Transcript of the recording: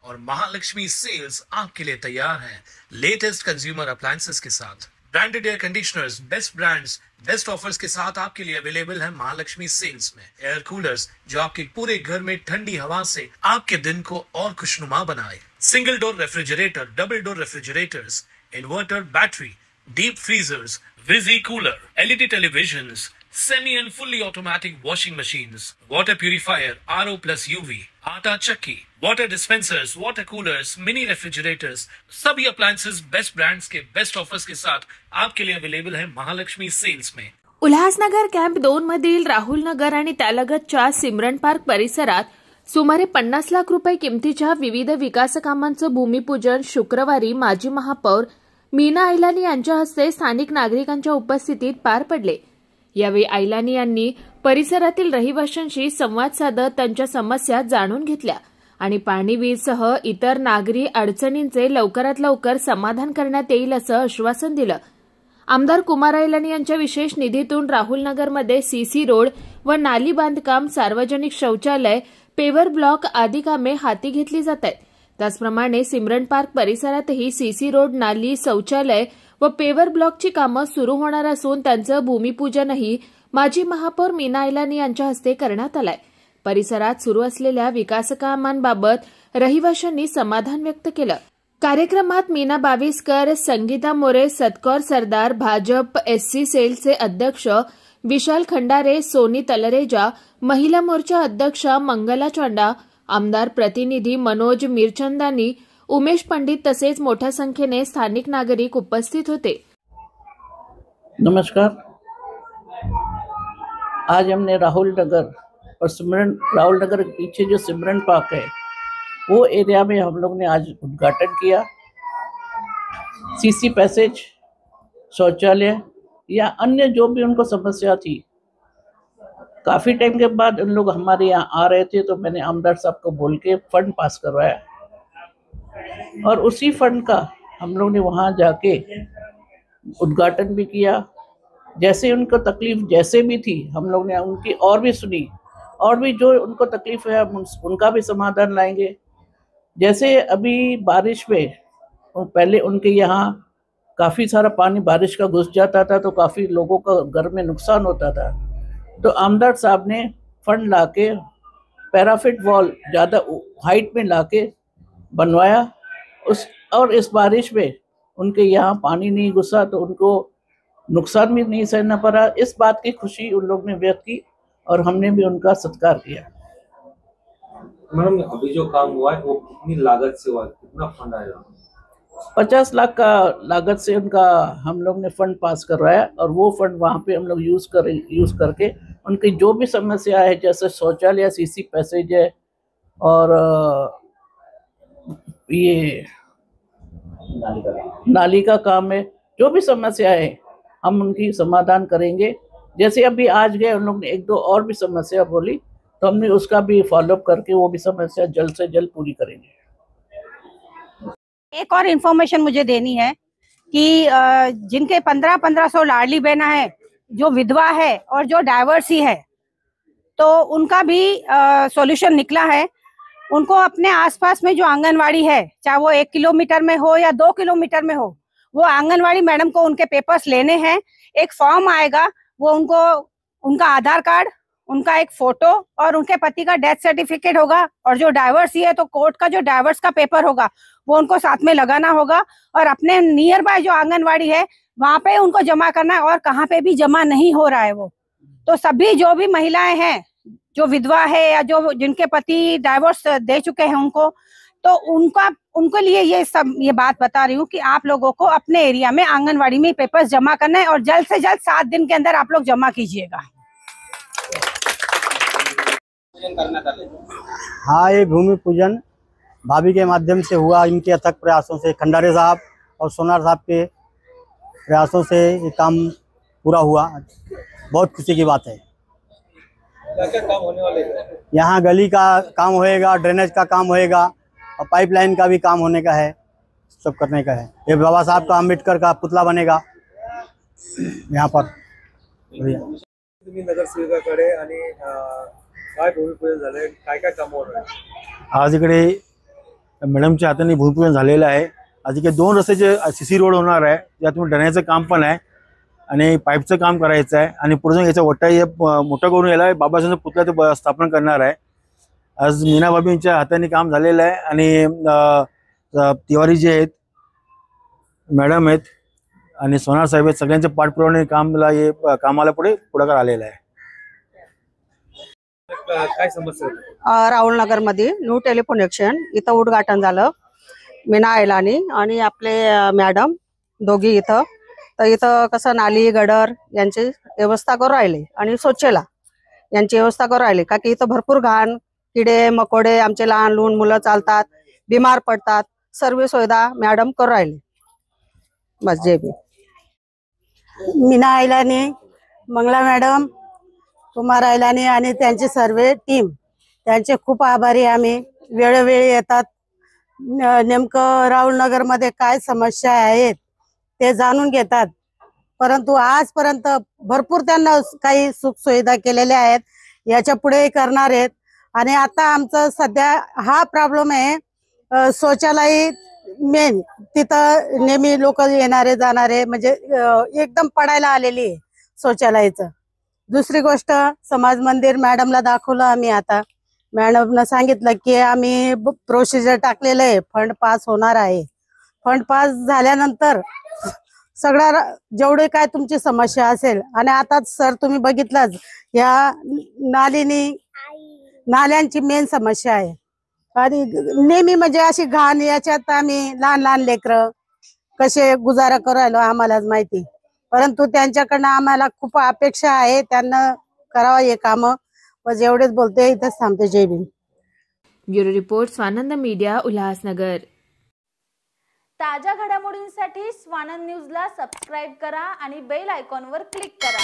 और महालक्ष्मी सेल्स आपके लिए तैयार है लेटेस्ट कंज्यूमर अप्लायंसेस के साथ। Branded air conditioners, best brands, best offers के साथ आपके लिए अवेलेबल है महालक्ष्मी सेल्स में। एयर कूलर्स जो आपके पूरे घर में ठंडी हवा से आपके दिन को और खुशनुमा बनाए। Single door refrigerator, double door refrigerators, inverter battery, deep freezers, विजी cooler, LED televisions, semi and fully automatic washing machines, water purifier, RO plus UV, आटा चक्की, water dispensers, water coolers, mini refrigerators, सभी appliances बेस्ट ब्रांड्स के best offers के साथ आपके लिए available है Mahalakshmi sales में। Ulhasnagar camp 2 मधील राहुल नगर आणि त्यालगतच्या सिमरन पार्क परिसरात सुमारे 50 लाख रुपये किमतीच्या विविध विकास कामांचं भूमिपूजन शुक्रवारी माजी महापौर मीना ऐलानी यांच्या हस्ते स्थानिक नागरिकांच्या उपस्थितीत पार पडले। यावेळी ऐलानी यांनी परिसरातील रहिवाशांशी संवाद साधत त्यांच्या समस्या जाणून घेतल्या आणि पाणी वीजसह इतर नागरी अडचणींचे लवकरात लवकर समाधान करण्यात येईल असं आश्वासन दिलं। आमदार कुमार ऐलानी यांच्या विशेष निधीतून राहुल नगरमध्ये सीसी रोड व नाली बांधकाम, सार्वजनिक शौचालय, पेवर ब्लॉक आदी कामे हाती घेतली जात आहेत। त्याचप्रमाणे सिमरन पार्क परिसरातही सीसी रोड, नाली, शौचालय व पेवर ब्लॉकची कामं सुरू होणार असून त्यांचं भूमिपूजनही माजी महापौर मीना ऐलानी यांच्या हस्ते करण्यात आलंय। परिसरात सुरू असलेल्या विकास कामांबाबत रहिवाशांनी समाधान व्यक्त केलं। कार्यक्रमात मीना बाविस्कर, संगीता मोरे, सतकौर सरदार, भाजप एससी सेलचे अध्यक्ष विशाल खंडारे, सोनी तलरेजा, महिला मोर्चा अध्यक्षा मंगला चोंडा, आमदार प्रतिनिधी मनोज मिरचंदानी, उमेश पंडित तसेच मोठ्या संख्येने स्थानिक नागरिक उपस्थित होते। नमस्कार। आज हमने राहुल नगर के पीछे जो सिमरन पार्क है वो एरिया में हम लोग ने आज उद्घाटन किया। सीसी पैसेज, शौचालय या अन्य जो भी उनको समस्या थी, काफ़ी टाइम के बाद उन लोग हमारे यहाँ आ रहे थे तो मैंने आमदार साहब को बोल के फंड पास करवाया और उसी फंड का हम लोग ने वहाँ जाके उद्घाटन भी किया। जैसे उनको तकलीफ जैसे भी थी हम लोग ने उनकी और भी सुनी और भी जो उनको तकलीफ है हम उनका भी समाधान लाएंगे। जैसे अभी बारिश में पहले उनके यहाँ काफ़ी सारा पानी बारिश का घुस जाता था तो काफ़ी लोगों का घर में नुकसान होता था, तो आमदार साहब ने फंड लाके पैराफिट वॉल ज़्यादा हाइट में लाके बनवाया और इस बारिश में उनके यहाँ पानी नहीं घुसा तो उनको नुकसान भी नहीं सहना पड़ा। इस बात की खुशी उन लोग ने व्यक्त की और हमने भी उनका सत्कार किया। मैडम, अभी जो काम हुआ है वो कितनी लागत से हुआ, कितना फंड आया? 50 लाख का लागत से उनका हम लोग ने फंड पास करवाया और वो फंड वहाँ पे हम लोग यूज़ करके उनकी जो भी समस्या है, जैसे शौचालय, सीसी पैसेज है और ये नाली का काम है, जो भी समस्या है हम उनकी समाधान करेंगे। जैसे अभी आज गए उन लोग ने एक दो और भी समस्या बोली तो हमने उसका भी फॉलोअप करके वो भी समस्या जल्द से जल्द पूरी करेंगे। एक और इन्फॉर्मेशन मुझे देनी है कि जिनके 1500 लाडली बहना है, जो विधवा है और जो डाइवर्सी है, तो उनका भी सॉल्यूशन निकला है। उनको अपने आसपास में जो आंगनवाड़ी है, चाहे वो 1 किलोमीटर में हो या 2 किलोमीटर में हो, वो आंगनवाड़ी मैडम को उनके पेपर्स लेने हैं। एक फॉर्म आएगा, वो उनको उनका आधार कार्ड, उनका एक फोटो और उनके पति का डेथ सर्टिफिकेट होगा और जो डाइवर्सी है तो कोर्ट का जो डाइवर्स का पेपर होगा वो उनको साथ में लगाना होगा और अपने नियर बाय जो आंगनवाड़ी है वहां पे उनको जमा करना है और कहाँ पे भी जमा नहीं हो रहा है वो, तो सभी जो भी महिलाएं हैं जो विधवा है या जो जिनके पति डाइवोर्स दे चुके हैं उनको, तो उनके लिए ये बात बता रही हूँ कि आप लोगों को अपने एरिया में आंगनवाड़ी में पेपर्स जमा करना है और जल्द से जल्द 7 दिन के अंदर आप लोग जमा कीजिएगा। हाँ, ये भूमि पूजन भाभी के माध्यम से हुआ। इनके अथक प्रयासों से, खंडारे साहब और सोनार साहब के प्रयासों से ये काम पूरा हुआ। बहुत खुशी की बात है। क्या काम होने वाले हैं? यहाँ गली का काम होएगा, ड्रेनेज का काम होएगा और पाइपलाइन का भी काम होने का है, सब करने का है। ये बाबा साहब का, अम्बेडकर का पुतला बनेगा यहाँ पर। तुम्ही नगरसेवकाकडे आणि काय भूमिपूजन झालंय, काय काय काम होणार आहे? आज इकडे मॅडमच्या हाताने भूमिपूजन झालेलं आहे. अजून काही 2 रस्त्याचे CC रोड होणार आहे, त्यातून ड्रेनेजचं काम पण आहे आणि पाईपचं काम करायचं आहे आणि पुढे जाऊन याचा वट्टा मोठा करून याला बाबासाहेबांचा पुतळा ते स्थापन करणार आहे. आज मीना भाभींच्या हाताने काम झालेलं आहे आणि तिवारी जे आहेत मॅडम आहेत आणि सोनार साहेब आहेत, सगळ्यांच्या पाठपुरावाने कामाला पुढाकार आलेला आहे. काय समस्या होती? राहुल नगर मध्ये न्यू टेलिफोन एक्शन इथं उद्घाटन झालं. मीना ऐलानी आणि आपले मॅडम दोघी इथं. तर इथं कसं नाली गडर यांची व्यवस्था करू राहिले आणि स्वच्छला यांची व्यवस्था करू राहिले, का की इथं भरपूर घाण किडे मकोडे आमचे लहान लहान मुलं चालतात, बिमार पडतात. सर्व सुविधा मॅडम करू राहिले. बस J B. Meena Ailani, Mangala madam, Kumar Ailani आणि त्यांची सर्व टीम त्यांचे खूप आभारी आम्ही. वेळोवेळी येतात, नेमकं राहुलनगर मध्ये काय समस्या आहेत ते जाणून घेतात. परंतु आजपर्यंत भरपूर त्यांना काही सुख सुविधा केलेल्या आहेत, याच्या पुढे करणार आहेत. आणि आता आमचं सध्या हा प्रॉब्लेम आहे शौचालय मेन, तिथं नेहमी लोक येणारे जाणारे म्हणजे एकदम पडायला आलेली आहे शौचालयाचं. दुसरी गोष्ट समाज मंदिर मॅडमला दाखवलं आम्ही. आता मॅडमनं सांगितलं की आम्ही प्रोसिजर टाकलेलं आहे, फंड पास होणार आहे. फंड पास झाल्यानंतर सगळ्या जेवढे काय तुमची समस्या असेल, आणि आता सर तुम्ही बघितलंच या नाल्यांची मेन समस्या आहे. आणि नेहमी म्हणजे अशी घाण याच्यात आम्ही लहान लहान लेकरं कसे गुजारा करायलो आम्हालाच माहिती. परंतु त्यांच्याकडनं आम्हाला खूप अपेक्षा आहे, त्यांना करावं हे काम. बस एवढेच बोलते, इथंच थांबते. जय Bhim. Bureau report Swanand media, Ulhasnagar. ताज्या घडामोडींसाठी स्वानंद न्यूजला सबस्क्राईब करा आणि बेल आयकॉनवर क्लिक करा.